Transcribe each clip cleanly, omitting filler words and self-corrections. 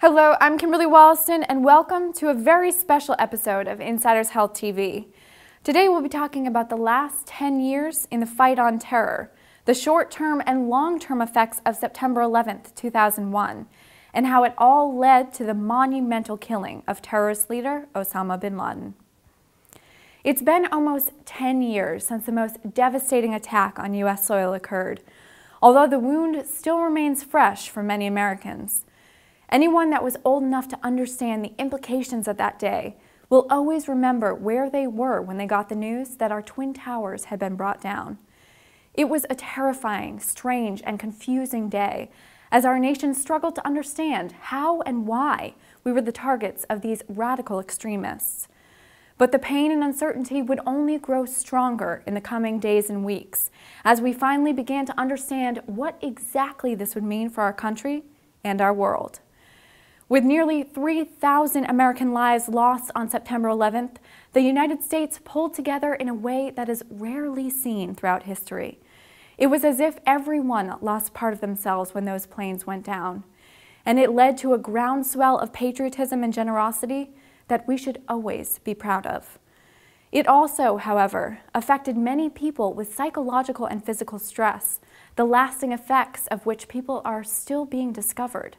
Hello, I'm Kimberly Wollaston, and welcome to a very special episode of Insiders Health TV. Today we'll be talking about the last 10 years in the fight on terror, the short-term and long-term effects of September 11th, 2001, and how it all led to the monumental killing of terrorist leader Osama bin Laden. It's been almost 10 years since the most devastating attack on U.S. soil occurred, although the wound still remains fresh for many Americans. Anyone that was old enough to understand the implications of that day will always remember where they were when they got the news that our Twin Towers had been brought down. It was a terrifying, strange, and confusing day as our nation struggled to understand how and why we were the targets of these radical extremists. But the pain and uncertainty would only grow stronger in the coming days and weeks as we finally began to understand what exactly this would mean for our country and our world. With nearly 3,000 American lives lost on September 11th, the United States pulled together in a way that is rarely seen throughout history. It was as if everyone lost part of themselves when those planes went down, and it led to a groundswell of patriotism and generosity that we should always be proud of. It also, however, affected many people with psychological and physical stress, the lasting effects of which people are still being discovered.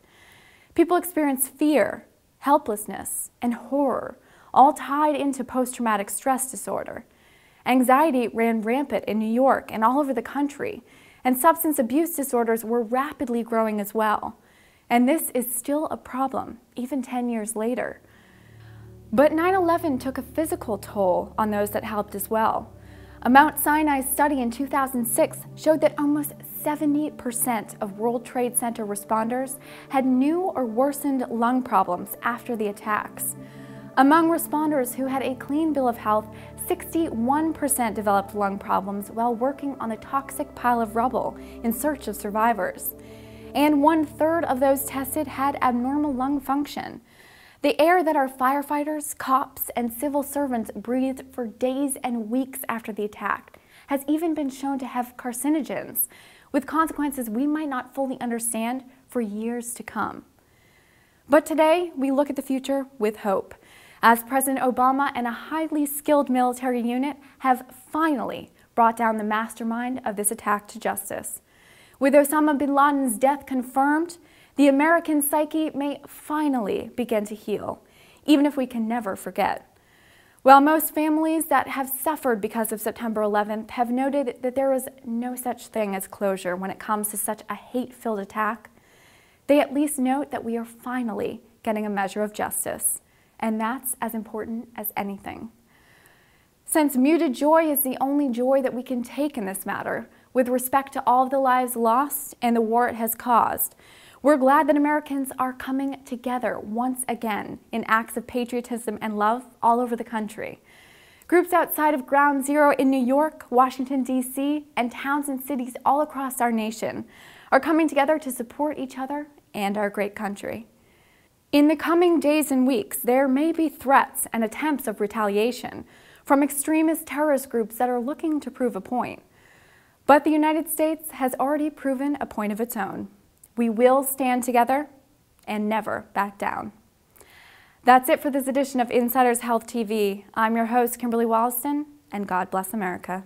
People experience fear, helplessness, and horror, all tied into post-traumatic stress disorder. Anxiety ran rampant in New York and all over the country, and substance abuse disorders were rapidly growing as well. And this is still a problem, even 10 years later. But 9/11 took a physical toll on those that helped as well. A Mount Sinai study in 2006 showed that almost 70% of World Trade Center responders had new or worsened lung problems after the attacks. Among responders who had a clean bill of health, 61% developed lung problems while working on a toxic pile of rubble in search of survivors. And 1/3 of those tested had abnormal lung function. The air that our firefighters, cops, and civil servants breathed for days and weeks after the attack has even been shown to have carcinogens, with consequences we might not fully understand for years to come. But today, we look at the future with hope, as President Obama and a highly skilled military unit have finally brought down the mastermind of this attack to justice. With Osama bin Laden's death confirmed, the American psyche may finally begin to heal, even if we can never forget. While most families that have suffered because of September 11th have noted that there is no such thing as closure when it comes to such a hate-filled attack, they at least note that we are finally getting a measure of justice, and that's as important as anything. Since muted joy is the only joy that we can take in this matter, with respect to all of the lives lost and the war it has caused, we're glad that Americans are coming together once again in acts of patriotism and love all over the country. Groups outside of Ground Zero in New York, Washington, D.C., and towns and cities all across our nation are coming together to support each other and our great country. In the coming days and weeks, there may be threats and attempts of retaliation from extremist terrorist groups that are looking to prove a point. But the United States has already proven a point of its own. We will stand together and never back down. That's it for this edition of Insiders Health TV. I'm your host, Kimberly Wollaston, and God bless America.